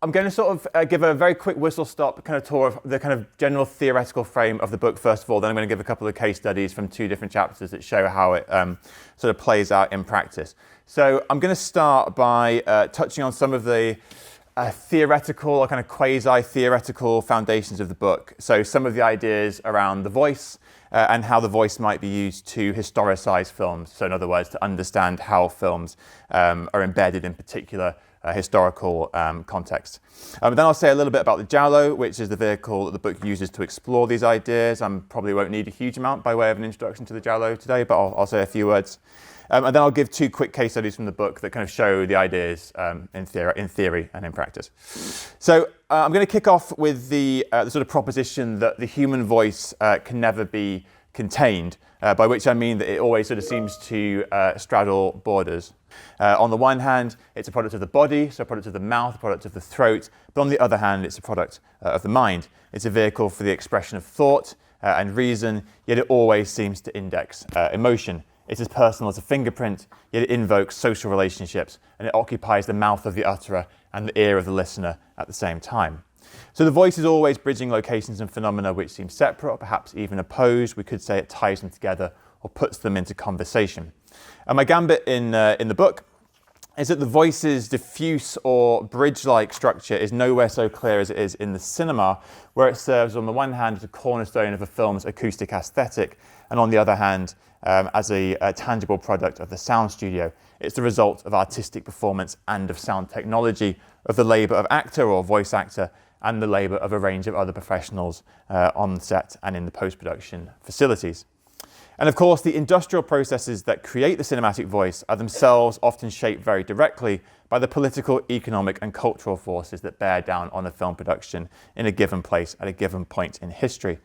I'm going to sort of give a very quick whistle-stop kind of tour of the kind of general theoretical frame of the book first of all. Then I'm going to give a couple of case studies from 2 different chapters that show how it sort of plays out in practice. So I'm going to start by touching on some of the theoretical or kind of quasi-theoretical foundations of the book. So some of the ideas around the voice and how the voice might be used to historicize films. So in other words, to understand how films are embedded in particular historical context. Then I'll say a little bit about the Giallo, which is the vehicle that the book uses to explore these ideas. I probably won't need a huge amount by way of an introduction to the Giallo today, but I'll say a few words. And then I'll give 2 quick case studies from the book that kind of show the ideas in theory and in practice. So I'm going to kick off with the sort of proposition that the human voice can never be contained, by which I mean that it always sort of seems to straddle borders. On the one hand, it's a product of the body, so a product of the mouth, a product of the throat, but on the other hand, it's a product of the mind. It's a vehicle for the expression of thought and reason, yet it always seems to index emotion. It's as personal as a fingerprint, yet it invokes social relationships, and it occupies the mouth of the utterer and the ear of the listener at the same time. So the voice is always bridging locations and phenomena which seem separate or perhaps even opposed. We could say it ties them together or puts them into conversation. And my gambit in the book is that the voice's diffuse or bridge-like structure is nowhere so clear as it is in the cinema, where it serves on the one hand as a cornerstone of a film's acoustic aesthetic, and on the other hand as a tangible product of the sound studio. It's the result of artistic performance and of sound technology, of the labour of actor or voice actor, and the labour of a range of other professionals on set and in the post-production facilities. And of course, the industrial processes that create the cinematic voice are themselves often shaped very directly by the political, economic and cultural forces that bear down on a film production in a given place at a given point in history.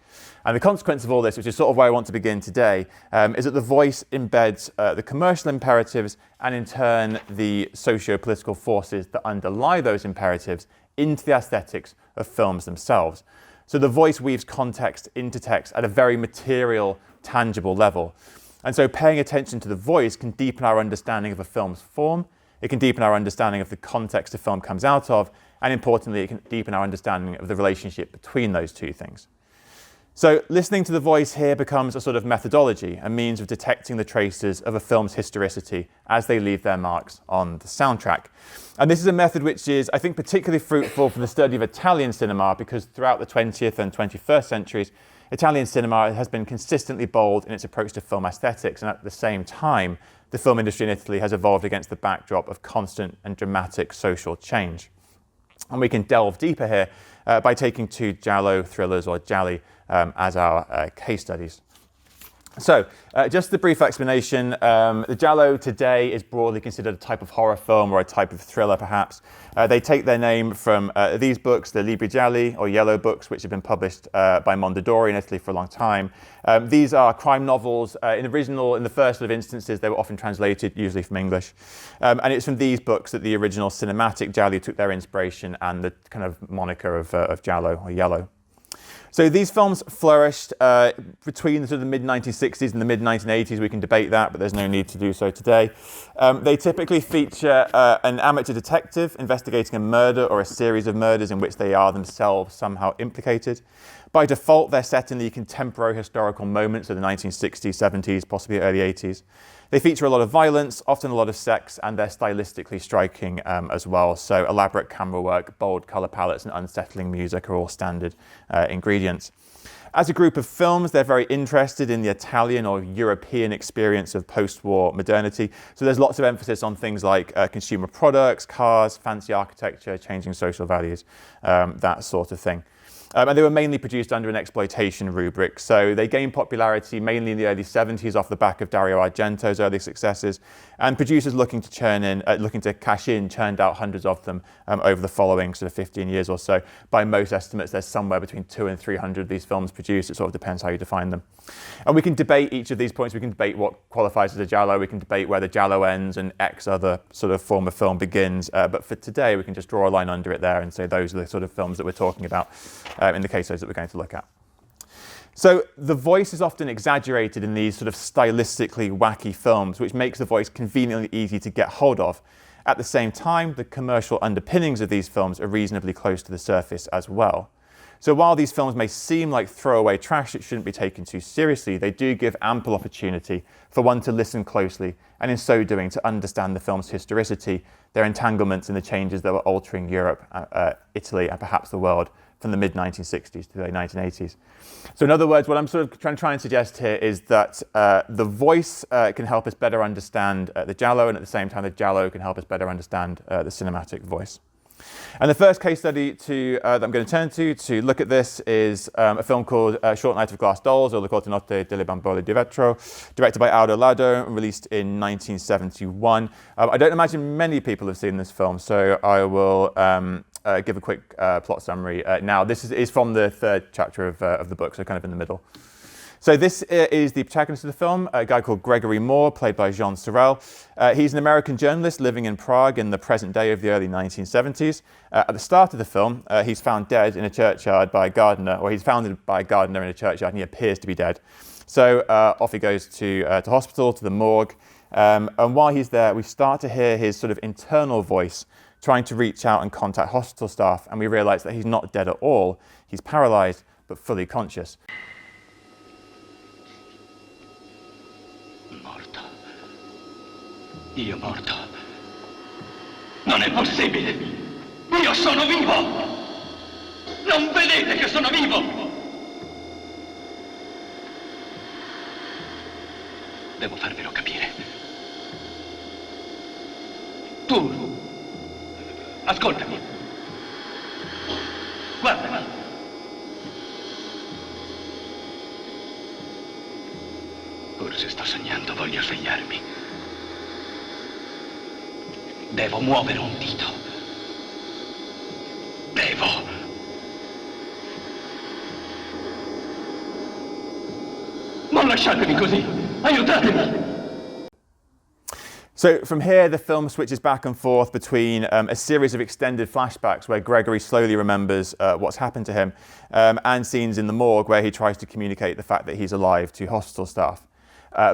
And the consequence of all this, which is sort of where I want to begin today, is that the voice embeds the commercial imperatives and in turn the socio-political forces that underlie those imperatives into the aesthetics of films themselves. So the voice weaves context into text at a very material, tangible level. And so paying attention to the voice can deepen our understanding of a film's form, it can deepen our understanding of the context a film comes out of, and importantly, it can deepen our understanding of the relationship between those 2 things. So listening to the voice here becomes a sort of methodology, a means of detecting the traces of a film's historicity as they leave their marks on the soundtrack. And this is a method which is, I think, particularly fruitful for the study of Italian cinema, because throughout the 20th and 21st centuries, Italian cinema has been consistently bold in its approach to film aesthetics, and at the same time, the film industry in Italy has evolved against the backdrop of constant and dramatic social change. And we can delve deeper here by taking 2 giallo thrillers or gialli as our case studies. So, just a brief explanation. The Giallo today is broadly considered a type of horror film or a type of thriller, perhaps. They take their name from these books, the Libri Gialli, or yellow books, which have been published by Mondadori in Italy for a long time. These are crime novels. In the first sort of instances, they were often translated, usually from English. And it's from these books that the original cinematic Gialli took their inspiration and the kind of moniker of Giallo or yellow. So these films flourished between the sort of the mid-1960s and the mid-1980s. We can debate that, but there's no need to do so today. They typically feature an amateur detective investigating a murder or a series of murders in which they are themselves somehow implicated. By default, they're set in the contemporary historical moments of the 1960s, 70s, possibly early 80s. They feature a lot of violence, often a lot of sex, and they're stylistically striking as well. So elaborate camera work, bold colour palettes, and unsettling music are all standard ingredients. As a group of films, they're very interested in the Italian or European experience of post-war modernity. So there's lots of emphasis on things like consumer products, cars, fancy architecture, changing social values, that sort of thing. And they were mainly produced under an exploitation rubric. So they gained popularity mainly in the early 70s off the back of Dario Argento's early successes. And producers looking to cash in, churned out hundreds of them over the following sort of 15 years or so. By most estimates, there's somewhere between 200 and 300 of these films produced. It sort of depends how you define them. And we can debate each of these points. We can debate what qualifies as a giallo. We can debate where the giallo ends and X other sort of form of film begins. But for today, we can just draw a line under it there and say those are the sort of films that we're talking about in the case studies that we're going to look at. So the voice is often exaggerated in these sort of stylistically wacky films, which makes the voice conveniently easy to get hold of. At the same time, the commercial underpinnings of these films are reasonably close to the surface as well. So while these films may seem like throwaway trash that shouldn't be taken too seriously, they do give ample opportunity for one to listen closely, and in so doing to understand the film's historicity, their entanglements in the changes that were altering Europe, Italy, and perhaps the world from the mid-1960s to the 1980s. So in other words, what I'm sort of trying to suggest here is that the voice can help us better understand the Giallo, and at the same time the Giallo can help us better understand the cinematic voice. And the first case study that I'm going to turn to look at this is a film called Short Night of Glass Dolls, or Le Corte Notte delle Bambole di Vetro, directed by Aldo Lado and released in 1971. I don't imagine many people have seen this film, so I will give a quick plot summary now. This is from the third chapter of the book, so kind of in the middle. So this is the protagonist of the film, a guy called Gregory Moore, played by Jean Sorel. He's an American journalist living in Prague in the present day of the early 1970s. At the start of the film, he's found dead in a churchyard by a gardener, or he's found by a gardener in a churchyard, and he appears to be dead. So off he goes to hospital, to the morgue. And while he's there, we start to hear his sort of internal voice trying to reach out and contact hospital staff, and we realize that he's not dead at all. He's paralyzed, but fully conscious. Io morto. Non è possibile! Io sono vivo! Non vedete che sono vivo! Devo farvelo capire. Tu, ascoltami. Guardami. Forse sto sognando, voglio svegliarmi. Devo muovere un dito. Devo. Non lasciatemi così. Aiutatemi. So from here, the film switches back and forth between a series of extended flashbacks where Gregory slowly remembers what's happened to him, and scenes in the morgue where he tries to communicate the fact that he's alive to hospital staff.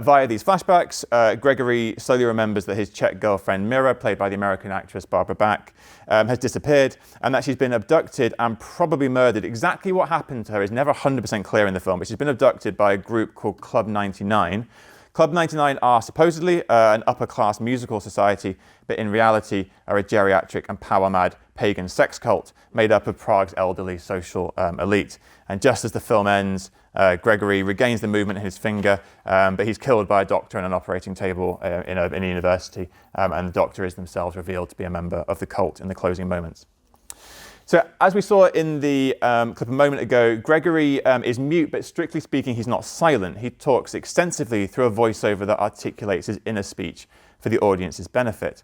Via these flashbacks, Gregory slowly remembers that his Czech girlfriend Mira, played by the American actress Barbara Bach, has disappeared, and that she's been abducted and probably murdered. Exactly what happened to her is never 100% clear in the film, but she's been abducted by a group called Club 99. Club 99 are supposedly an upper-class musical society, but in reality are a geriatric and power-mad pagan sex cult made up of Prague's elderly social elite. And just as the film ends, Gregory regains the movement in his finger, but he's killed by a doctor on an operating table in a university, and the doctor is themselves revealed to be a member of the cult in the closing moments. So as we saw in the clip a moment ago, Gregory is mute, but strictly speaking, he's not silent. He talks extensively through a voiceover that articulates his inner speech for the audience's benefit.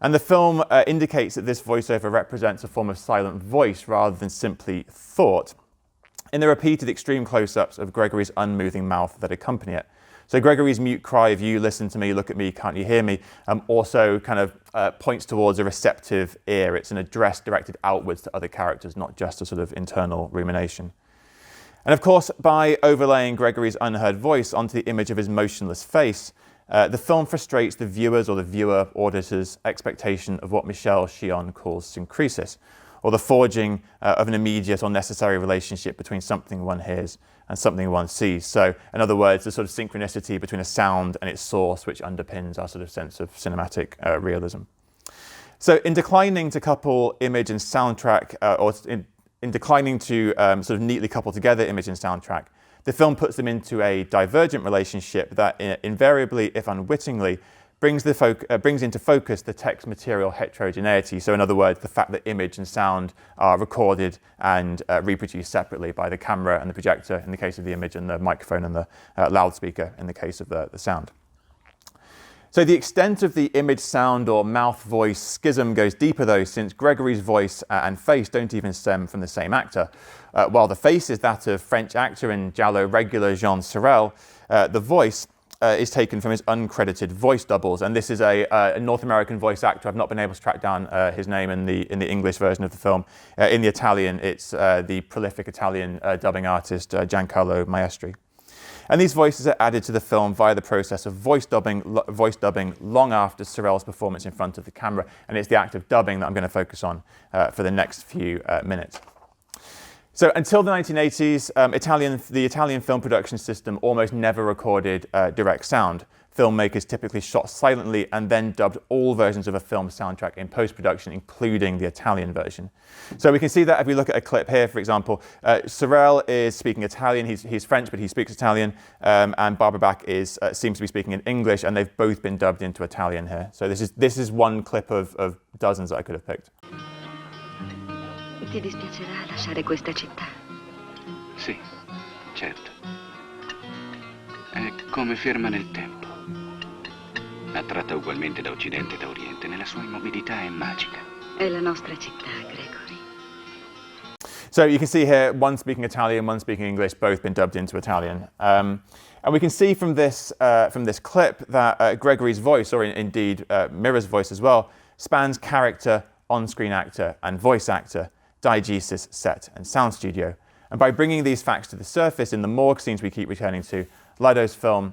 And the film indicates that this voiceover represents a form of silent voice rather than simply thought, in the repeated extreme close-ups of Gregory's unmoving mouth that accompany it. So Gregory's mute cry of "you listen to me, look at me, can't you hear me," also kind of points towards a receptive ear. It's an address directed outwards to other characters, not just a sort of internal rumination. And of course, by overlaying Gregory's unheard voice onto the image of his motionless face, the film frustrates the viewer's or the viewer auditor's expectation of what Michel Chion calls synkresis, or the forging of an immediate or necessary relationship between something one hears and something one sees. So, in other words, the sort of synchronicity between a sound and its source, which underpins our sort of sense of cinematic realism. So, in declining to couple image and soundtrack, or in declining to sort of neatly couple together image and soundtrack, the film puts them into a divergent relationship that invariably, if unwittingly, brings into focus the text material heterogeneity. So in other words, the fact that image and sound are recorded and reproduced separately by the camera and the projector in the case of the image, and the microphone and the loudspeaker in the case of the sound. So the extent of the image, sound, or mouth-voice schism goes deeper though, since Gregory's voice and face don't even stem from the same actor. While the face is that of French actor and Giallo regular Jean Sorel, the voice is taken from his uncredited voice doubles, and this is a North American voice actor. I've not been able to track down his name in the English version of the film. In the Italian, it's the prolific Italian dubbing artist Giancarlo Maestri. And these voices are added to the film via the process of voice dubbing long after Sorel's performance in front of the camera. And it's the act of dubbing that I'm going to focus on for the next few minutes. So until the 1980s, the Italian film production system almost never recorded direct sound. Filmmakers typically shot silently and then dubbed all versions of a film soundtrack in post-production, including the Italian version. So we can see that if we look at a clip here, for example, Sorel is speaking Italian. He's French, but he speaks Italian. And Barbara Bach seems to be speaking in English, and they've both been dubbed into Italian here. So this is one clip of dozens that I could have picked. Ti dispiacerà lasciare questa città? Sì, certo. È come ferma nel tempo. Attratta ugualmente da Occidente e da Oriente, nella sua immobilità è magica. È la nostra città, Gregory. So you can see here, one speaking Italian, one speaking English, both been dubbed into Italian. And we can see from this clip that Gregory's voice, or indeed Mira's voice as well, spans character, on-screen actor, and voice actor, diegesis, set, and sound studio. And by bringing these facts to the surface in the morgue scenes we keep returning to, Lado's film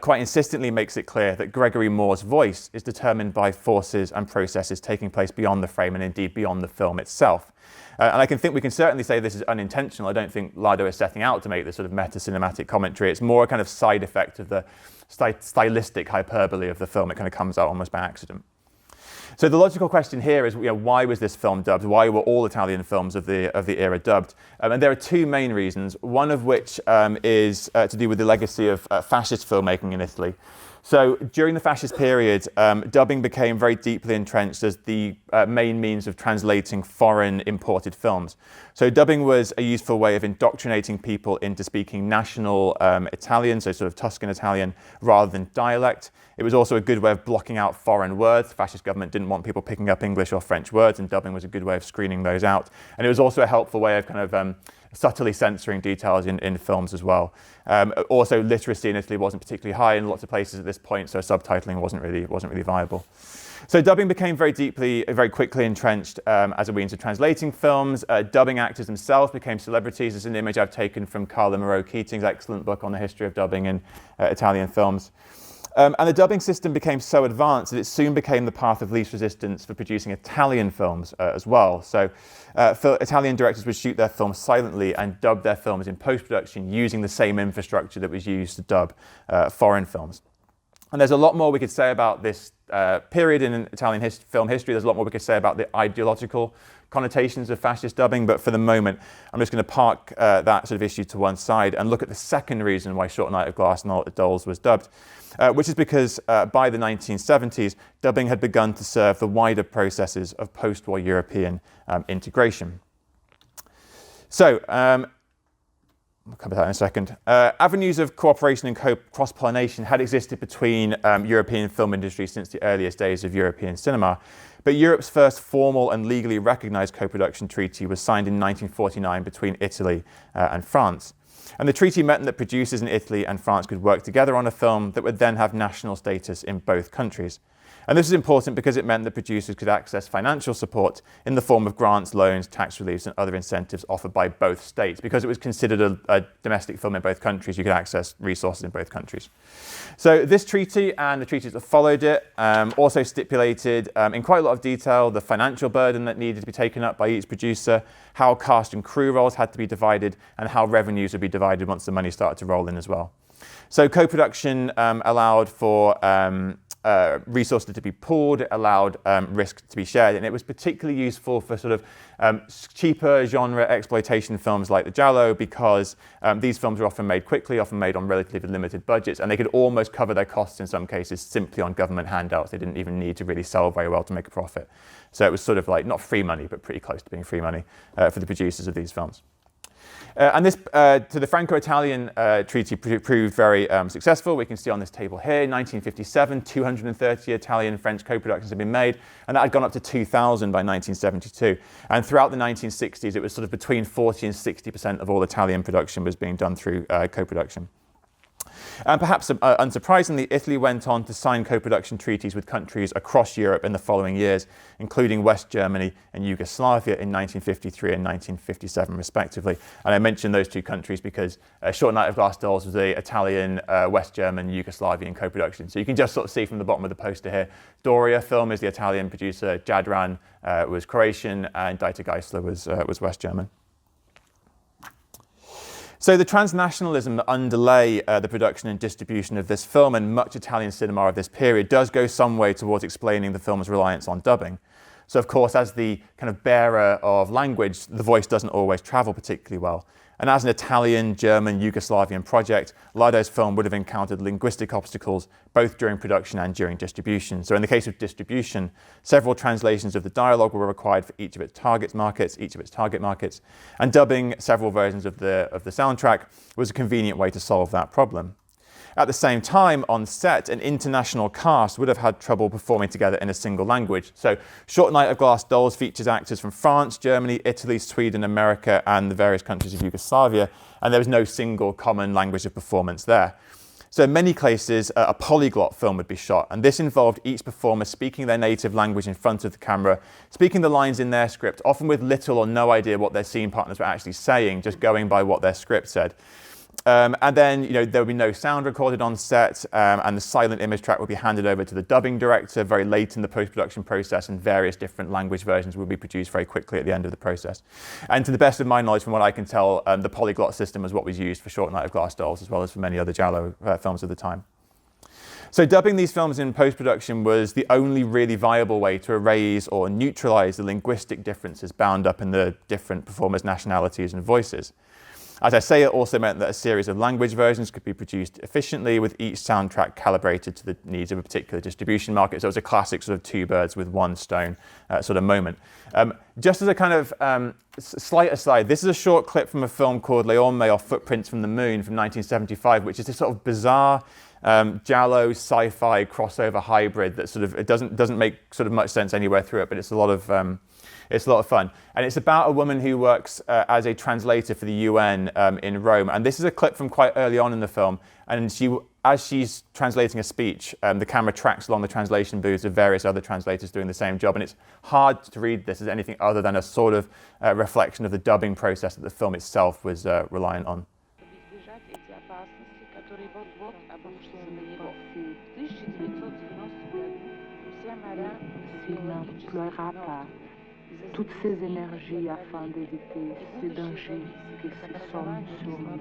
quite insistently makes it clear that Gregory Moore's voice is determined by forces and processes taking place beyond the frame and indeed beyond the film itself. And we can certainly say this is unintentional. I don't think Lado is setting out to make this sort of meta-cinematic commentary. It's more a kind of side effect of the stylistic hyperbole of the film. It kind of comes out almost by accident. So the logical question here is, why was this film dubbed? Why were all Italian films of the era dubbed? And there are two main reasons, one of which is to do with the legacy of fascist filmmaking in Italy. So during the fascist period, dubbing became very deeply entrenched as the main means of translating foreign imported films. So dubbing was a useful way of indoctrinating people into speaking national Italian, so sort of Tuscan Italian, rather than dialect. It was also a good way of blocking out foreign words. The fascist government didn't want people picking up English or French words, and dubbing was a good way of screening those out. And it was also a helpful way of kind of subtly censoring details in films as well. Also, literacy in Italy wasn't particularly high in lots of places at this point, so subtitling wasn't really viable. So dubbing became very quickly entrenched as a means of translating films. Dubbing actors themselves became celebrities. This is an image I've taken from Carla Moreau-Keating's excellent book on the history of dubbing in Italian films. And the dubbing system became so advanced that it soon became the path of least resistance for producing Italian films as well. So Italian directors would shoot their films silently and dub their films in post-production using the same infrastructure that was used to dub foreign films. And there's a lot more we could say about this period in Italian film history. There's a lot more we could say about the ideological connotations of fascist dubbing, but for the moment, I'm just going to park that sort of issue to one side and look at the second reason why Short Night of Glass and All the Dolls was dubbed, which is because by the 1970s, dubbing had begun to serve the wider processes of post-war European integration. So, I'll cover that in a second. Avenues of cooperation and cross-pollination had existed between European film industries since the earliest days of European cinema. But Europe's first formal and legally recognized co-production treaty was signed in 1949 between Italy and France. And the treaty meant that producers in Italy and France could work together on a film that would then have national status in both countries. And this is important because it meant that producers could access financial support in the form of grants, loans, tax reliefs, and other incentives offered by both states. Because it was considered a domestic film in both countries, you could access resources in both countries. So this treaty and the treaties that followed it also stipulated in quite a lot of detail the financial burden that needed to be taken up by each producer, how cast and crew roles had to be divided, and how revenues would be divided once the money started to roll in as well. So co-production allowed for resources to be pooled, it allowed risk to be shared, and it was particularly useful for sort of cheaper genre exploitation films like the Giallo, because these films were often made quickly, often made on relatively limited budgets, and they could almost cover their costs in some cases simply on government handouts. They didn't even need to really sell very well to make a profit. So it was sort of like not free money, but pretty close to being free money for the producers of these films. And this, to the Franco-Italian treaty proved very successful. We can see on this table here, in 1957, 230 Italian-French co-productions had been made, and that had gone up to 2,000 by 1972. And throughout the 1960s, it was sort of between 40 and 60% of all Italian production was being done through co-production. And perhaps unsurprisingly, Italy went on to sign co-production treaties with countries across Europe in the following years, including West Germany and Yugoslavia in 1953 and 1957 respectively. And I mentioned those two countries because Short Night of Glass Dolls was the Italian, West German, Yugoslavian co-production. So you can just sort of see from the bottom of the poster here, Doria Film is the Italian producer, Jadran was Croatian, and Dieter Geisler was West German. So the transnationalism that underlay the production and distribution of this film and much Italian cinema of this period does go some way towards explaining the film's reliance on dubbing. So of course, as the kind of bearer of language, the voice doesn't always travel particularly well. And as an Italian, German, Yugoslavian project, Lado's film would have encountered linguistic obstacles both during production and during distribution. So in the case of distribution, several translations of the dialogue were required for each of its target markets, and dubbing several versions of the soundtrack was a convenient way to solve that problem. At the same time, on set, an international cast would have had trouble performing together in a single language. So Short Night of Glass Dolls features actors from France, Germany, Italy, Sweden, America, and the various countries of Yugoslavia, and there was no single common language of performance there. So in many cases, a polyglot film would be shot, and this involved each performer speaking their native language in front of the camera, speaking the lines in their script, often with little or no idea what their scene partners were actually saying, just going by what their script said. And then, there would be no sound recorded on set, and the silent image track would be handed over to the dubbing director very late in the post-production process, and various different language versions would be produced very quickly at the end of the process. And to the best of my knowledge, from what I can tell, the polyglot system was what was used for Short Night of Glass Dolls, as well as for many other Giallo films of the time. So dubbing these films in post-production was the only really viable way to erase or neutralize the linguistic differences bound up in the different performers' nationalities and voices. As I say, it also meant that a series of language versions could be produced efficiently, with each soundtrack calibrated to the needs of a particular distribution market. So it was a classic sort of two birds with one stone sort of moment. Just as a kind of slight aside, this is a short clip from a film called Le Orme, or Footprints from the Moon, from 1975, which is this sort of bizarre Giallo sci-fi crossover hybrid that sort of, it doesn't make sort of much sense anywhere through it, but it's a lot of fun. And it's about a woman who works as a translator for the UN in Rome. And this is a clip from quite early on in the film. And as she's translating a speech, the camera tracks along the translation booths of various other translators doing the same job. And it's hard to read this as anything other than a sort of reflection of the dubbing process that the film itself was reliant on. Toutes ces énergies afin d'éviter ces dangers qui se somment sur nous.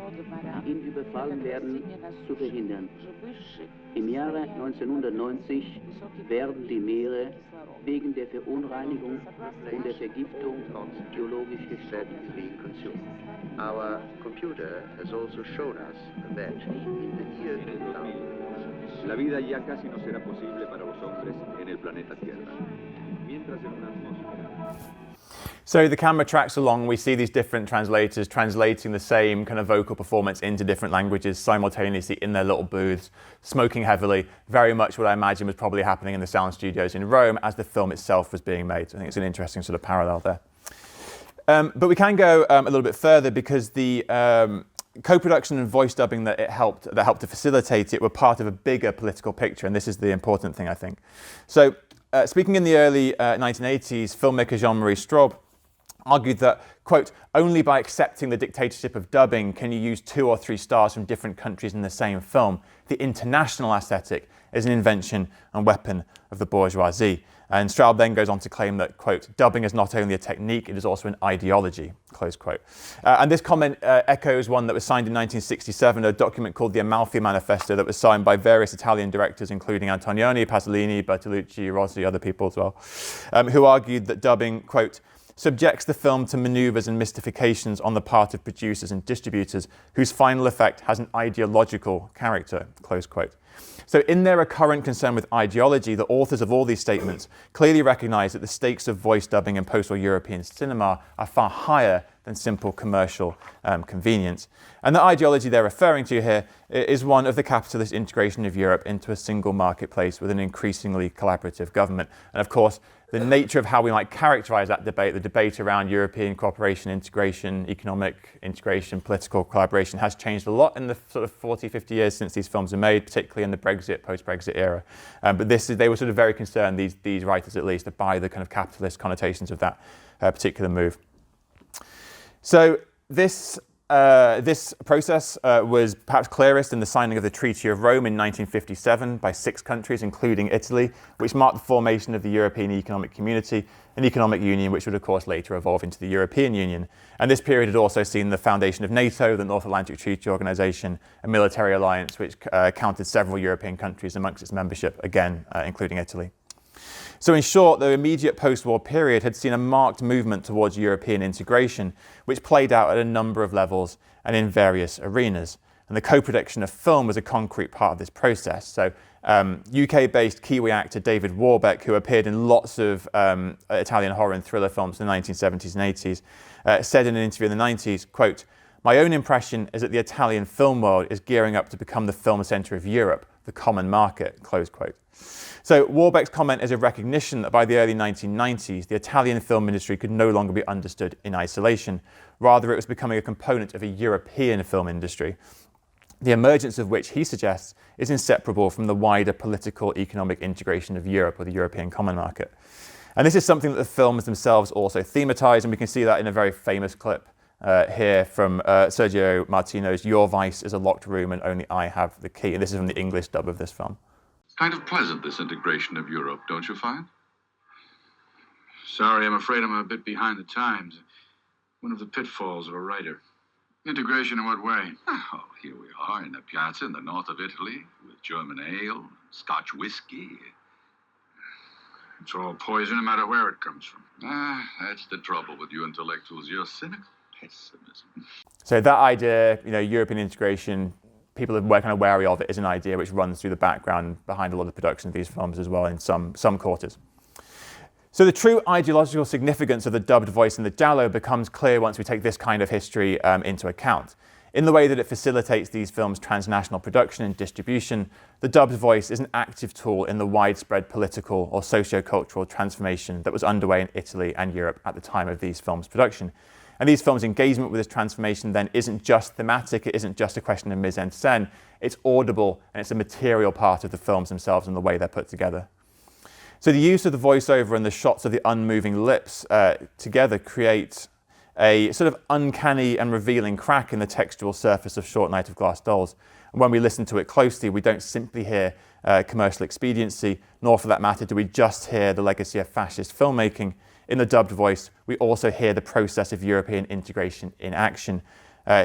Ihn überfallen werden, zu verhindern. Im Jahre 1990 werden die Meere wegen der Verunreinigung und der Vergiftung geologisch gestört. Our computer has also shown us that in the year 2000, la vida ya casi no será posible para los hombres en el planeta Tierra. Mientras en una atmósfera. So the camera tracks along, we see these different translators translating the same kind of vocal performance into different languages simultaneously in their little booths, smoking heavily, very much what I imagine was probably happening in the sound studios in Rome as the film itself was being made. So I think it's an interesting sort of parallel there. But we can go a little bit further, because the co-production and voice dubbing that helped to facilitate it were part of a bigger political picture, and this is the important thing, I think. So speaking in the early 1980s, filmmaker Jean-Marie Straub argued that, quote, only by accepting the dictatorship of dubbing can you use 2 or 3 stars from different countries in the same film. The international aesthetic is an invention and weapon of the bourgeoisie. And Straub then goes on to claim that, quote, dubbing is not only a technique, it is also an ideology, close quote. And this comment echoes one that was signed in 1967, a document called the Amalfi Manifesto that was signed by various Italian directors, including Antonioni, Pasolini, Bertolucci, Rossi, other people as well, who argued that dubbing, quote, subjects the film to manoeuvres and mystifications on the part of producers and distributors whose final effect has an ideological character, close quote. So in their recurrent concern with ideology, the authors of all these statements clearly recognise that the stakes of voice dubbing in post-war European cinema are far higher than simple commercial convenience. And the ideology they're referring to here is one of the capitalist integration of Europe into a single marketplace with an increasingly collaborative government. And of course, the nature of how we might characterize that debate, the debate around European cooperation, integration, economic integration, political collaboration, has changed a lot in the sort of 40, 50 years since these films were made, particularly in the Brexit, post-Brexit era. But they were sort of very concerned, these writers at least, by the kind of capitalist connotations of that particular move. So this process was perhaps clearest in the signing of the Treaty of Rome in 1957 by 6 countries, including Italy, which marked the formation of the European Economic Community, an economic union which would of course later evolve into the European Union. And this period had also seen the foundation of NATO, the North Atlantic Treaty Organization, a military alliance which counted several European countries amongst its membership, again including Italy. So in short, the immediate post-war period had seen a marked movement towards European integration, which played out at a number of levels and in various arenas. And the co-production of film was a concrete part of this process. So UK-based Kiwi actor David Warbeck, who appeared in lots of Italian horror and thriller films in the 1970s and 80s, said in an interview in the 90s, quote, "My own impression is that the Italian film world is gearing up to become the film centre of Europe, the common market," close quote. So Warbeck's comment is a recognition that by the early 1990s, the Italian film industry could no longer be understood in isolation. Rather, it was becoming a component of a European film industry, the emergence of which, he suggests, is inseparable from the wider political economic integration of Europe, or the European common market. And this is something that the films themselves also thematize, and we can see that in a very famous clip here from Sergio Martino's "Your Vice is a Locked Room and Only I Have the Key." And this is from the English dub of this film. Kind of pleasant, this integration of Europe, don't you find? Sorry, I'm afraid I'm a bit behind the times. One of the pitfalls of a writer. Integration in what way? Oh, here we are in a piazza in the north of Italy with German ale, Scotch whiskey. It's all poison no matter where it comes from. That's the trouble with you intellectuals. You're cynical pessimism. So that idea, European integration, people are kind of wary of it, is an idea which runs through the background behind a lot of the production of these films as well in some quarters. So the true ideological significance of the dubbed voice in the Giallo becomes clear once we take this kind of history into account. In the way that it facilitates these films' transnational production and distribution, the dubbed voice is an active tool in the widespread political or socio-cultural transformation that was underway in Italy and Europe at the time of these films' production. And these films' engagement with this transformation then isn't just thematic, it isn't just a question of mise-en-scène, it's audible and it's a material part of the films themselves and the way they're put together. So the use of the voiceover and the shots of the unmoving lips together create a sort of uncanny and revealing crack in the textual surface of Short Night of Glass Dolls. And when we listen to it closely, we don't simply hear commercial expediency, nor for that matter do we just hear the legacy of fascist filmmaking. In the dubbed voice, we also hear the process of European integration in action.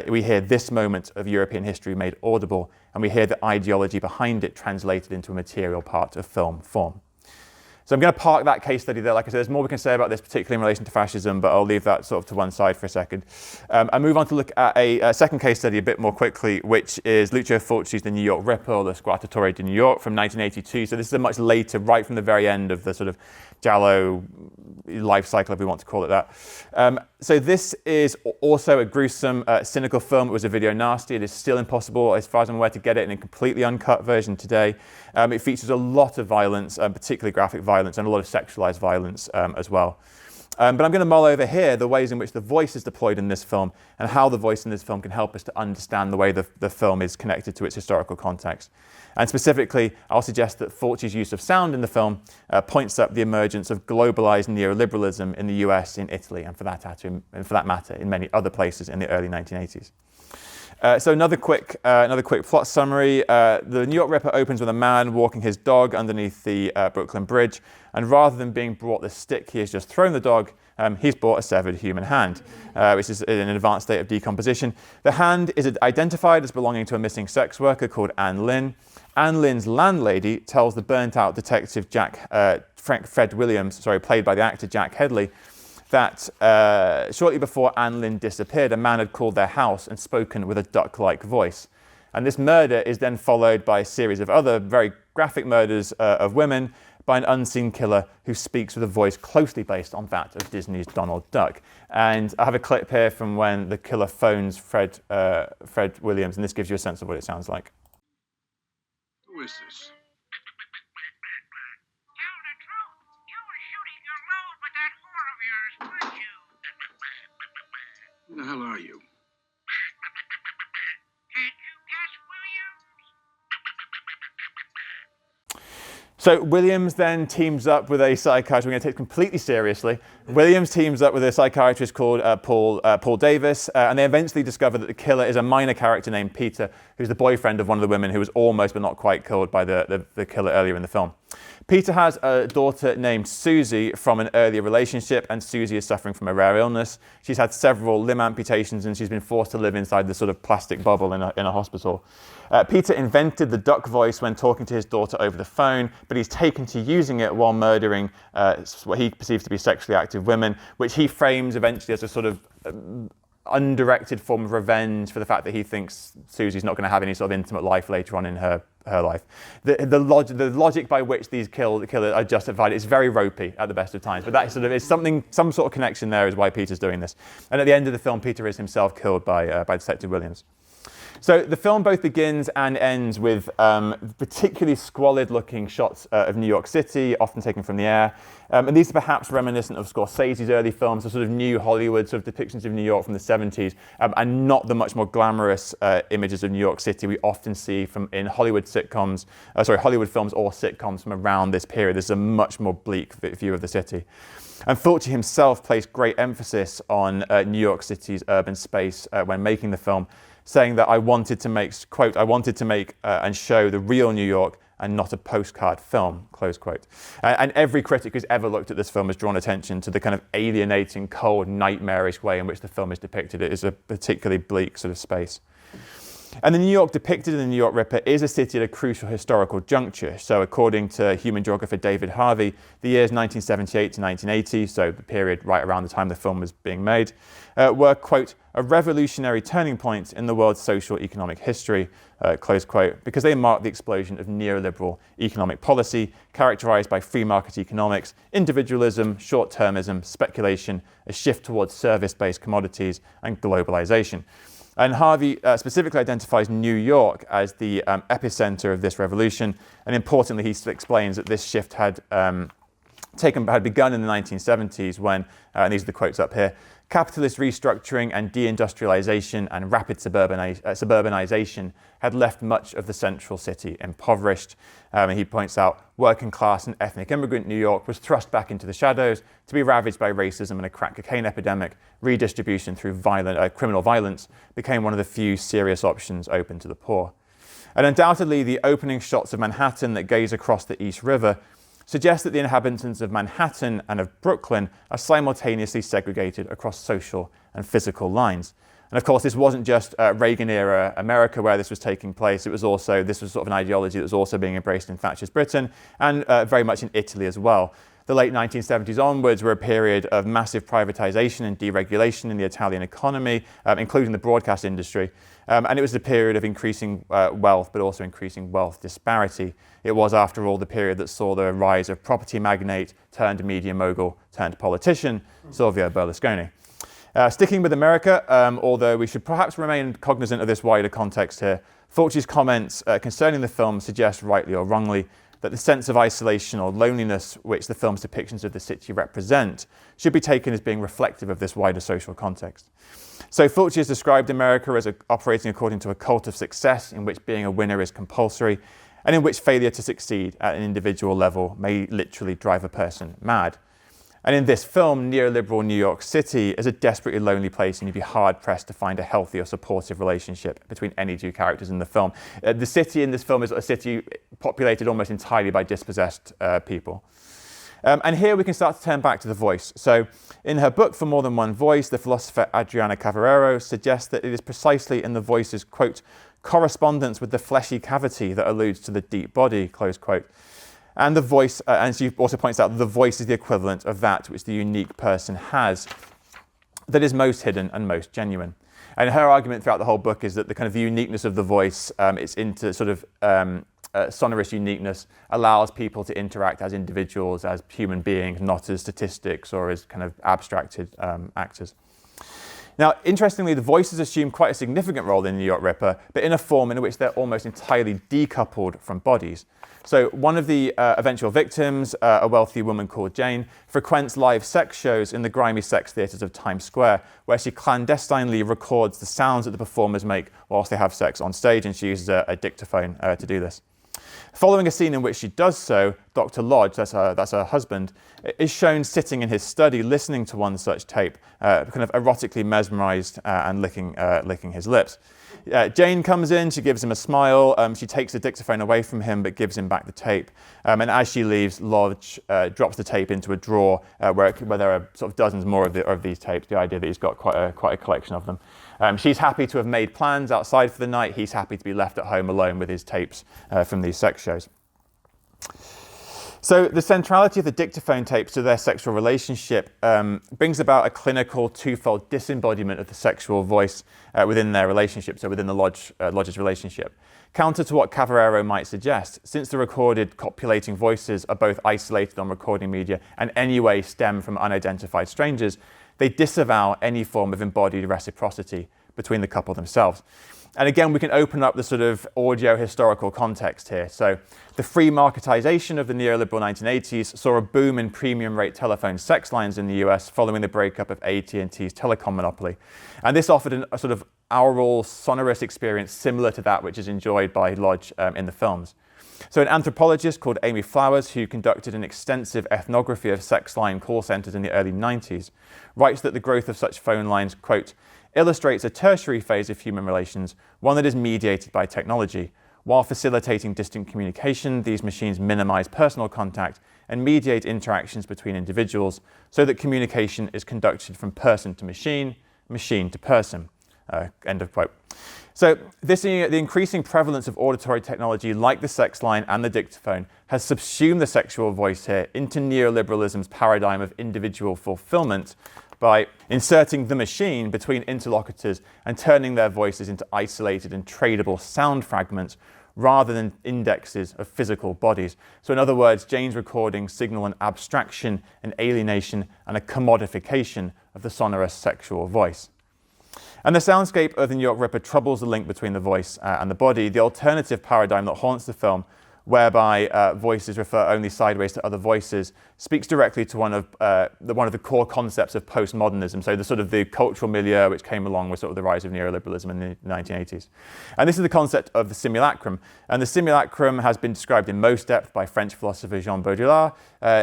We hear this moment of European history made audible, and we hear the ideology behind it translated into a material part of film form. So I'm going to park that case study there. Like I said, there's more we can say about this, particularly in relation to fascism, but I'll leave that sort of to one side for a second. I move on to look at a second case study a bit more quickly, which is Lucio Fulci's The New York Ripper, or the Squartatore di New York from 1982. So this is a much later, right from the very end of the sort of Giallo life cycle, if we want to call it that. So this is also a gruesome, cynical film. It was a video nasty. It is still impossible, as far as I'm aware, to get it in a completely uncut version today. It features a lot of violence, particularly graphic violence, and a lot of sexualized violence as well. But I'm going to mull over here the ways in which the voice is deployed in this film and how the voice in this film can help us to understand the way the film is connected to its historical context. And specifically, I'll suggest that Fulci's use of sound in the film points up the emergence of globalised neoliberalism in the US, in Italy, and for that matter, in many other places in the early 1980s. So another quick plot summary. The New York Ripper opens with a man walking his dog underneath the Brooklyn Bridge, and rather than being brought the stick he has just thrown the dog, he's brought a severed human hand, which is in an advanced state of decomposition. The hand is identified as belonging to a missing sex worker called Anne Lynn. Anne Lynn's landlady tells the burnt-out detective Fred Williams, played by the actor Jack Hedley, that shortly before Anne Lynn disappeared, a man had called their house and spoken with a duck-like voice. And this murder is then followed by a series of other very graphic murders of women by an unseen killer who speaks with a voice closely based on that of Disney's Donald Duck. And I have a clip here from when the killer phones Fred Williams, and this gives you a sense of what it sounds like. Who is this? Tell the truth. You were shooting your Who the hell are you? So Williams then teams up with a psychiatrist. We're going to take it completely seriously. Williams teams up with a psychiatrist called Paul Davis, and they eventually discover that the killer is a minor character named Peter, who's the boyfriend of one of the women who was almost but not quite killed by the killer earlier in the film. Peter has a daughter named Susie from an earlier relationship, and Susie is suffering from a rare illness. She's had several limb amputations, and she's been forced to live inside this sort of plastic bubble in a hospital. Peter invented the duck voice when talking to his daughter over the phone, but he's taken to using it while murdering what he perceives to be sexually active women, which he frames eventually as a sort of undirected form of revenge for the fact that he thinks Susie's not going to have any sort of intimate life later on in her life. The logic by which these killers are justified is very ropey at the best of times, but that sort of is some sort of connection there is why Peter's doing this. And at the end of the film, Peter is himself killed by Detective Williams. So the film both begins and ends with particularly squalid-looking shots of New York City, often taken from the air. And these are perhaps reminiscent of Scorsese's early films, the sort of new Hollywood sort of depictions of New York from the 70s, and not the much more glamorous images of New York City we often see in Hollywood films or sitcoms from around this period. This is a much more bleak view of the city. And Fulci himself placed great emphasis on New York City's urban space when making the film, saying that I wanted to make and show the real New York and not a postcard film, close quote. And every critic who's ever looked at this film has drawn attention to the kind of alienating, cold, nightmarish way in which the film is depicted. It is a particularly bleak sort of space. And the New York depicted in The New York Ripper is a city at a crucial historical juncture. So according to human geographer David Harvey, the years 1978 to 1980, so the period right around the time the film was being made, were, quote, a revolutionary turning point in the world's socio-economic history, close quote, because they marked the explosion of neoliberal economic policy characterized by free market economics, individualism, short-termism, speculation, a shift towards service-based commodities, and globalization. And Harvey specifically identifies New York as the epicenter of this revolution. And importantly, he explains that this shift had begun in the 1970s when, and these are the quotes up here, capitalist restructuring and deindustrialization and rapid suburbanization had left much of the central city impoverished. And he points out working class and ethnic immigrant New York was thrust back into the shadows to be ravaged by racism and a crack cocaine epidemic. Redistribution through criminal violence became one of the few serious options open to the poor. And undoubtedly, the opening shots of Manhattan that gaze across the East River suggest that the inhabitants of Manhattan and of Brooklyn are simultaneously segregated across social and physical lines. And of course, this wasn't just Reagan-era America where this was taking place. This was sort of an ideology that was also being embraced in Thatcher's Britain and very much in Italy as well. The late 1970s onwards were a period of massive privatization and deregulation in the Italian economy, including the broadcast industry. And it was a period of increasing wealth, but also increasing wealth disparity. It was, after all, the period that saw the rise of property magnate turned media mogul turned politician, Silvio Berlusconi. Sticking with America, although we should perhaps remain cognizant of this wider context here, Fulci's comments concerning the film suggest, rightly or wrongly, that the sense of isolation or loneliness which the film's depictions of the city represent should be taken as being reflective of this wider social context. So Fulci has described America as operating according to a cult of success in which being a winner is compulsory and in which failure to succeed at an individual level may literally drive a person mad. And in this film, neoliberal New York City is a desperately lonely place, and you'd be hard-pressed to find a healthy or supportive relationship between any two characters in the film. The city in this film is a city populated almost entirely by dispossessed people. And here we can start to turn back to the voice. So in her book, For More Than One Voice, the philosopher Adriana Cavarero suggests that it is precisely in the voice's, quote, correspondence with the fleshy cavity that alludes to the deep body, close quote. And the voice, and she also points out that the voice is the equivalent of that which the unique person has, that is most hidden and most genuine. And her argument throughout the whole book is that the kind of the uniqueness of the voice, its into sort of sonorous uniqueness, allows people to interact as individuals, as human beings, not as statistics or as kind of abstracted actors. Now, interestingly, the voices assume quite a significant role in the New York Ripper, but in a form in which they're almost entirely decoupled from bodies. So one of the eventual victims, a wealthy woman called Jane, frequents live sex shows in the grimy sex theatres of Times Square, where she clandestinely records the sounds that the performers make whilst they have sex on stage, and she uses a dictaphone to do this. Following a scene in which she does so, Dr. Lodge, that's her husband, is shown sitting in his study listening to one such tape, kind of erotically mesmerised and licking his lips. Jane comes in, she gives him a smile, she takes the dictaphone away from him but gives him back the tape. And as she leaves, Lodge drops the tape into a drawer where there are sort of dozens more of these tapes, the idea that he's got quite a collection of them. She's happy to have made plans outside for the night. He's happy to be left at home alone with his tapes from these sex shows. So the centrality of the dictaphone tapes to their sexual relationship brings about a clinical twofold disembodiment of the sexual voice within their relationship, so within the Lodge's relationship. Counter to what Cavallero might suggest, since the recorded copulating voices are both isolated on recording media and anyway stem from unidentified strangers, they disavow any form of embodied reciprocity between the couple themselves. And again, we can open up the sort of audio historical context here. So the free marketization of the neoliberal 1980s saw a boom in premium rate telephone sex lines in the US following the breakup of AT&T's telecom monopoly. And this offered a sort of aural, sonorous experience similar to that which is enjoyed by Lodge in the films. So an anthropologist called Amy Flowers, who conducted an extensive ethnography of sex line call centers in the early 90s, writes that the growth of such phone lines, quote, illustrates a tertiary phase of human relations, one that is mediated by technology. While facilitating distant communication, these machines minimize personal contact and mediate interactions between individuals so that communication is conducted from person to machine, machine to person. End of quote. So the increasing prevalence of auditory technology like the sex line and the dictaphone has subsumed the sexual voice here into neoliberalism's paradigm of individual fulfillment by inserting the machine between interlocutors and turning their voices into isolated and tradable sound fragments rather than indexes of physical bodies. So in other words, Jane's recordings signal an abstraction, an alienation, and a commodification of the sonorous sexual voice. And the soundscape of the New York Ripper troubles the link between the voice and the body, the alternative paradigm that haunts the film, whereby voices refer only sideways to other voices, speaks directly to one of the core concepts of postmodernism, so the sort of the cultural milieu which came along with sort of the rise of neoliberalism in the 1980s. And this is the concept of the simulacrum. And the simulacrum has been described in most depth by French philosopher Jean Baudrillard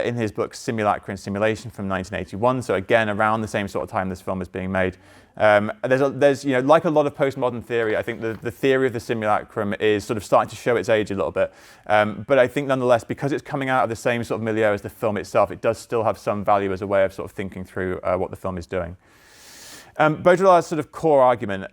in his book Simulacra and Simulation from 1981, so again around the same sort of time this film is being made. There's like a lot of postmodern theory, I think the theory of the simulacrum is sort of starting to show its age a little bit. But I think nonetheless, because it's coming out of the same sort of milieu as the film itself, it does still have some value as a way of sort of thinking through what the film is doing. Baudrillard's sort of core argument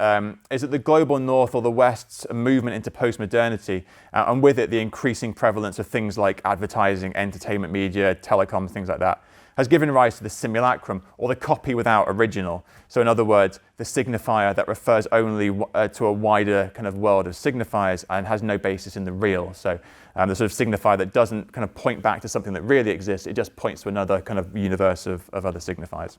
is that the global north or the West's movement into postmodernity, and with it the increasing prevalence of things like advertising, entertainment media, telecoms, things like that, has given rise to the simulacrum, or the copy without original. So in other words, the signifier that refers only to a wider kind of world of signifiers and has no basis in the real. So the sort of signifier that doesn't kind of point back to something that really exists, it just points to another kind of universe of other signifiers.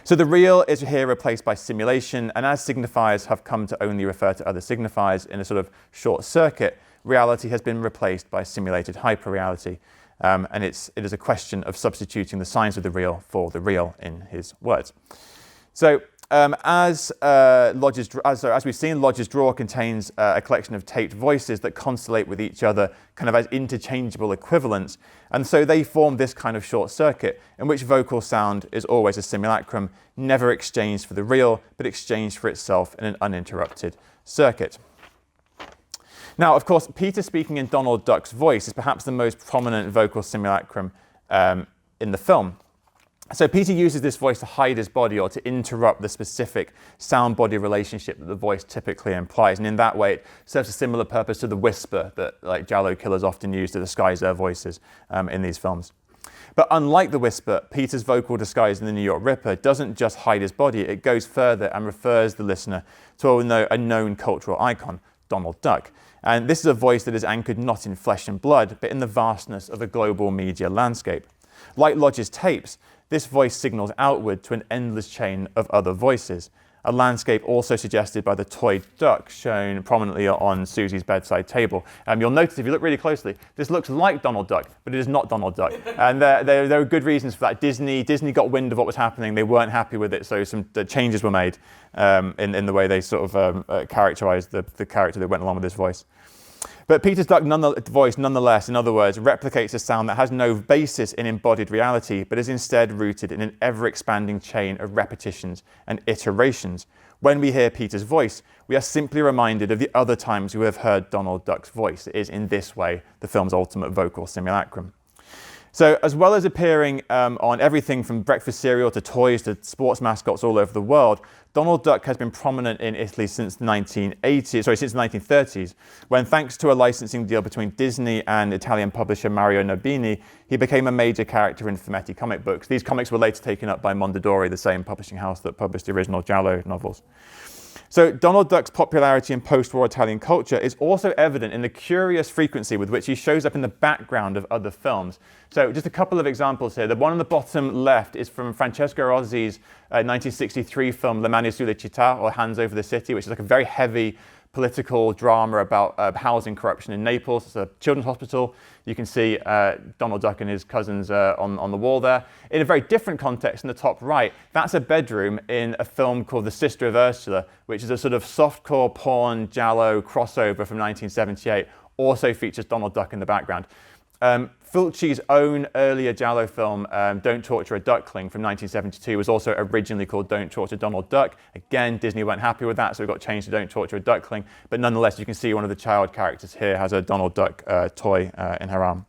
So the real is here replaced by simulation, and as signifiers have come to only refer to other signifiers in a sort of short circuit, reality has been replaced by simulated hyperreality. And it is a question of substituting the signs of the real for the real, in his words. So as we've seen, Lodge's drawer contains a collection of taped voices that constellate with each other kind of as interchangeable equivalents. And so they form this kind of short circuit in which vocal sound is always a simulacrum, never exchanged for the real, but exchanged for itself in an uninterrupted circuit. Now, of course, Peter speaking in Donald Duck's voice is perhaps the most prominent vocal simulacrum in the film. So Peter uses this voice to hide his body or to interrupt the specific sound-body relationship that the voice typically implies. And in that way, it serves a similar purpose to the whisper that like Giallo killers often use to disguise their voices in these films. But unlike the whisper, Peter's vocal disguise in the New York Ripper doesn't just hide his body, it goes further and refers the listener to a known cultural icon, Donald Duck. And this is a voice that is anchored not in flesh and blood, but in the vastness of a global media landscape. Like Lodge's tapes, this voice signals outward to an endless chain of other voices. A landscape also suggested by the toy duck shown prominently on Susie's bedside table. You'll notice if you look really closely, this looks like Donald Duck, but it is not Donald Duck. And there are good reasons for that. Disney got wind of what was happening. They weren't happy with it, so some changes were made in the way they sort of characterized the character that went along with his voice. But Peter's duck voice, nonetheless, in other words, replicates a sound that has no basis in embodied reality, but is instead rooted in an ever-expanding chain of repetitions and iterations. When we hear Peter's voice, we are simply reminded of the other times we have heard Donald Duck's voice. It is in this way the film's ultimate vocal simulacrum. So as well as appearing on everything from breakfast cereal to toys to sports mascots all over the world, Donald Duck has been prominent in Italy since the 1930s, when thanks to a licensing deal between Disney and Italian publisher Mario Nobini, he became a major character in fumetti comic books. These comics were later taken up by Mondadori, the same publishing house that published the original Giallo novels. So Donald Duck's popularity in post-war Italian culture is also evident in the curious frequency with which he shows up in the background of other films. So just a couple of examples here. The one on the bottom left is from Francesco Rossi's 1963 film Le Mani sulle città, or Hands Over the City, which is like a very heavy political drama about housing corruption in Naples. It's a children's hospital. You can see Donald Duck and his cousins on the wall there. In a very different context in the top right, that's a bedroom in a film called The Sister of Ursula, which is a sort of softcore porn giallo crossover from 1978. Also features Donald Duck in the background. Fulci's own earlier Giallo film, Don't Torture a Duckling from 1972, was also originally called Don't Torture Donald Duck. Again, Disney weren't happy with that, so it got changed to Don't Torture a Duckling. But nonetheless, you can see one of the child characters here has a Donald Duck toy in her arm.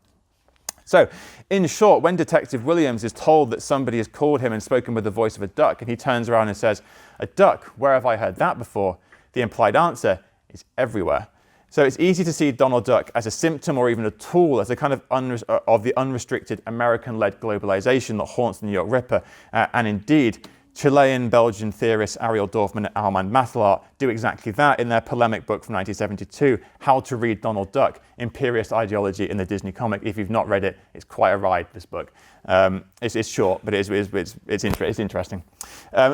So, in short, when Detective Williams is told that somebody has called him and spoken with the voice of a duck, and he turns around and says, "A duck, where have I heard that before?" the implied answer is everywhere. So it's easy to see Donald Duck as a symptom or even a tool, as a kind of the unrestricted American-led globalization that haunts the New York Ripper. And indeed, Chilean-Belgian theorists Ariel Dorfman and Armand Mattelart do exactly that in their polemic book from 1972, How to Read Donald Duck, Imperialist Ideology in the Disney Comic. If you've not read it, it's quite a ride, this book. It's short, but it's interesting.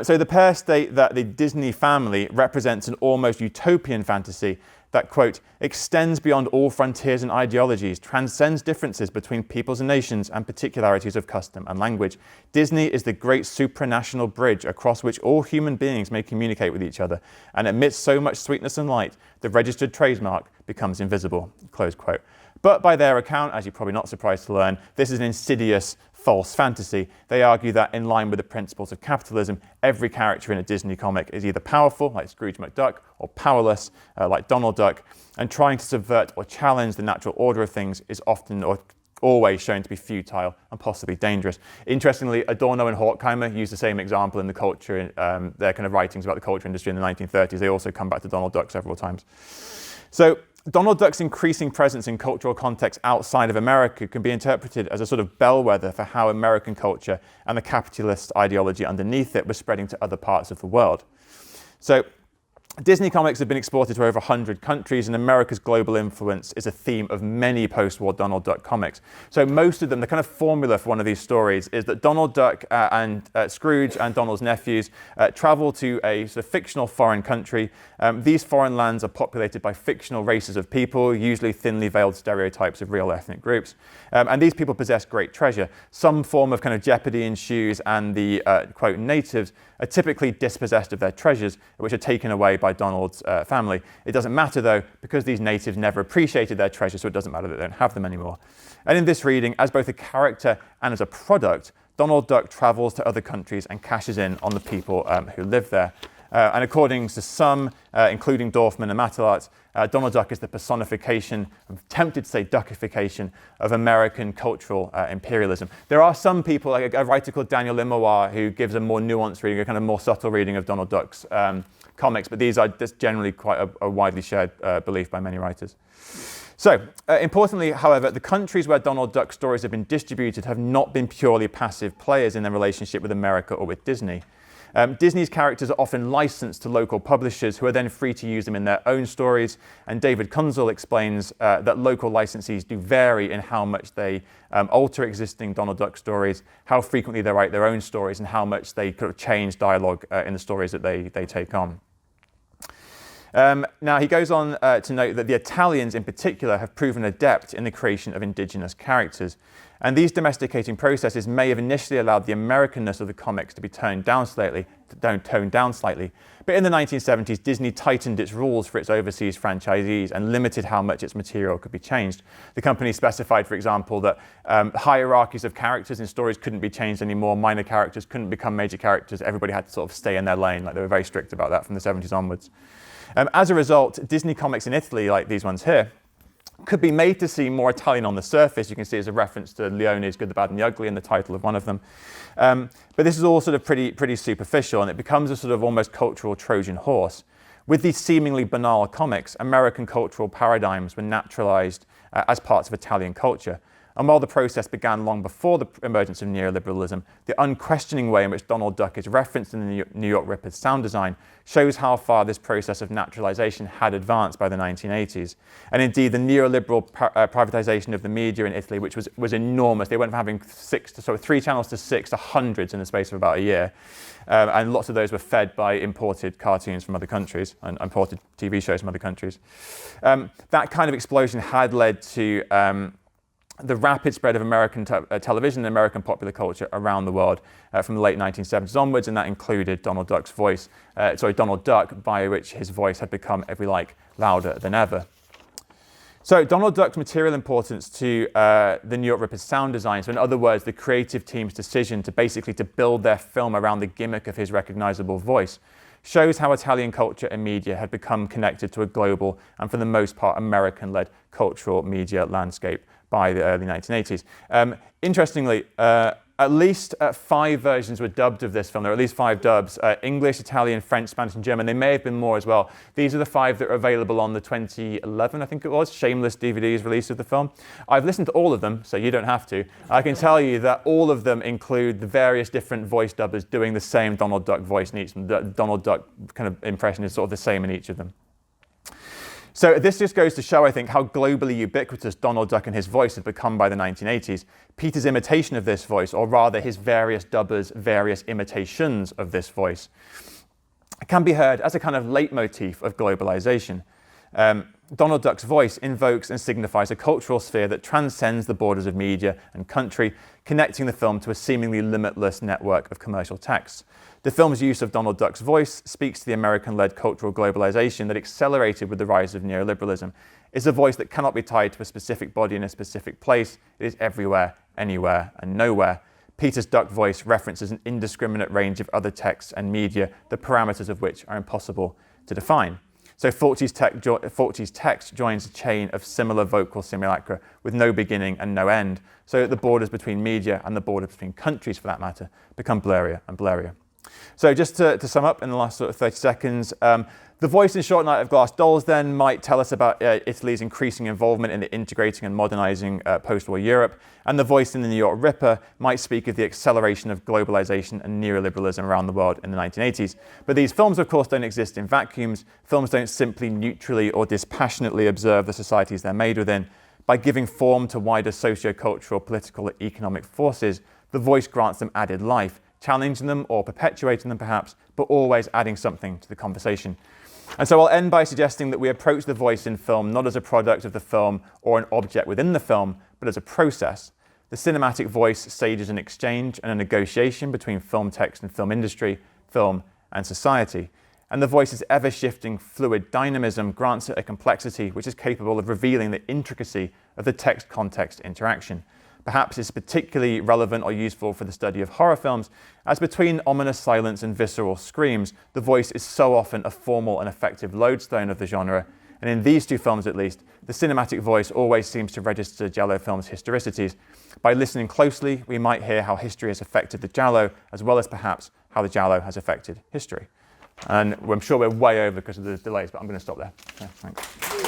So the pair state that the Disney family represents an almost utopian fantasy that, quote, extends beyond all frontiers and ideologies, transcends differences between peoples and nations and particularities of custom and language. Disney is the great supranational bridge across which all human beings may communicate with each other, and amidst so much sweetness and light, the registered trademark becomes invisible, close quote. But by their account, as you're probably not surprised to learn, this is an insidious, false fantasy. They argue that in line with the principles of capitalism, every character in a Disney comic is either powerful, like Scrooge McDuck, or powerless, like Donald Duck, and trying to subvert or challenge the natural order of things is often or always shown to be futile and possibly dangerous. Interestingly, Adorno and Horkheimer use the same example in the culture, their kind of writings about the culture industry in the 1930s. They also come back to Donald Duck several times. So Donald Duck's increasing presence in cultural contexts outside of America can be interpreted as a sort of bellwether for how American culture and the capitalist ideology underneath it was spreading to other parts of the world. So Disney comics have been exported to over 100 countries, and America's global influence is a theme of many post-war Donald Duck comics. So most of them, the kind of formula for one of these stories is that Donald Duck and Scrooge and Donald's nephews travel to a sort of fictional foreign country. These foreign lands are populated by fictional races of people, usually thinly veiled stereotypes of real ethnic groups. And these people possess great treasure. Some form of kind of jeopardy ensues, and the, quote, natives are typically dispossessed of their treasures, which are taken away by Donald's family. It doesn't matter, though, because these natives never appreciated their treasure, so it doesn't matter that they don't have them anymore. And in this reading, as both a character and as a product, Donald Duck travels to other countries and cashes in on the people who live there. And according to some, including Dorfman and Mattelart, Donald Duck is the personification, I'm tempted to say duckification, of American cultural imperialism. There are some people, like a writer called Daniel Limois, who gives a more nuanced reading, a kind of more subtle reading of Donald Duck's comics, but these are just generally quite a widely shared belief by many writers. So, importantly, however, the countries where Donald Duck stories have been distributed have not been purely passive players in their relationship with America or with Disney. Disney's characters are often licensed to local publishers who are then free to use them in their own stories. And David Kunzel explains that local licensees do vary in how much they alter existing Donald Duck stories, how frequently they write their own stories, and how much they kind of change dialogue in the stories that they take on. Now, he goes on to note that the Italians in particular have proven adept in the creation of indigenous characters. And these domesticating processes may have initially allowed the Americanness of the comics to be toned down slightly. But in the 1970s, Disney tightened its rules for its overseas franchisees and limited how much its material could be changed. The company specified, for example, that hierarchies of characters in stories couldn't be changed anymore. Minor characters couldn't become major characters. Everybody had to sort of stay in their lane. Like, they were very strict about that from the 70s onwards. As a result, Disney comics in Italy, like these ones here, could be made to seem more Italian on the surface. You can see there's a reference to Leone's Good, the Bad and the Ugly in the title of one of them. But this is all sort of pretty superficial, and it becomes a sort of almost cultural Trojan horse. With these seemingly banal comics, American cultural paradigms were naturalized as parts of Italian culture. And while the process began long before the emergence of neoliberalism, the unquestioning way in which Donald Duck is referenced in the New York Ripper's sound design shows how far this process of naturalization had advanced by the 1980s. And indeed, the neoliberal privatization of the media in Italy, which was enormous. They went from having 3 channels to 6 to hundreds in the space of about a year. And lots of those were fed by imported cartoons from other countries and imported TV shows from other countries. That kind of explosion had led to the rapid spread of American television and American popular culture around the world from the late 1970s onwards, and that included Donald Duck, by which his voice had become, if we like, louder than ever. So Donald Duck's material importance to the New York Ripper's sound design, so in other words, the creative team's decision to build their film around the gimmick of his recognizable voice, shows how Italian culture and media had become connected to a global and, for the most part, American-led cultural media landscape by the early 1980s. Interestingly, at least 5 versions were dubbed of this film. There are at least 5 dubs: English, Italian, French, Spanish, and German. There may have been more as well. These are the 5 that are available on the 2011, I think it was, Shameless DVD's release of the film. I've listened to all of them, so you don't have to. I can tell you that all of them include the various different voice dubbers doing the same Donald Duck voice in each of them. The Donald Duck kind of impression is sort of the same in each of them. So this just goes to show, I think, how globally ubiquitous Donald Duck and his voice had become by the 1980s. Peter's imitation of this voice, or rather his various dubbers' various imitations of this voice, can be heard as a kind of leitmotif of globalization. Donald Duck's voice invokes and signifies a cultural sphere that transcends the borders of media and country, connecting the film to a seemingly limitless network of commercial texts. The film's use of Donald Duck's voice speaks to the American-led cultural globalization that accelerated with the rise of neoliberalism. It's a voice that cannot be tied to a specific body in a specific place. It is everywhere, anywhere, and nowhere. Peter's Duck voice references an indiscriminate range of other texts and media, the parameters of which are impossible to define. So Fulci's text joins a chain of similar vocal simulacra with no beginning and no end, so that the borders between media and the borders between countries, for that matter, become blurrier and blurrier. So just to sum up in the last sort of 30 seconds, the voice in Short Night of Glass Dolls then might tell us about Italy's increasing involvement in the integrating and modernizing post-war Europe, and the voice in the New York Ripper might speak of the acceleration of globalization and neoliberalism around the world in the 1980s. But these films, of course, don't exist in vacuums. Films don't simply neutrally or dispassionately observe the societies they're made within. By giving form to wider socio-cultural, political, and economic forces, the voice grants them added life, challenging them or perpetuating them perhaps, but always adding something to the conversation. And so I'll end by suggesting that we approach the voice in film not as a product of the film or an object within the film, but as a process. The cinematic voice stages an exchange and a negotiation between film text and film industry, film and society. And the voice's ever-shifting, fluid dynamism grants it a complexity which is capable of revealing the intricacy of the text-context interaction. Perhaps it's particularly relevant or useful for the study of horror films, as between ominous silence and visceral screams, the voice is so often a formal and effective lodestone of the genre, and in these 2 films at least, the cinematic voice always seems to register Giallo Film's historicities. By listening closely, we might hear how history has affected the Giallo, as well as perhaps how the Giallo has affected history. And I'm sure we're way over because of the delays, but I'm going to stop there. Yeah, thanks.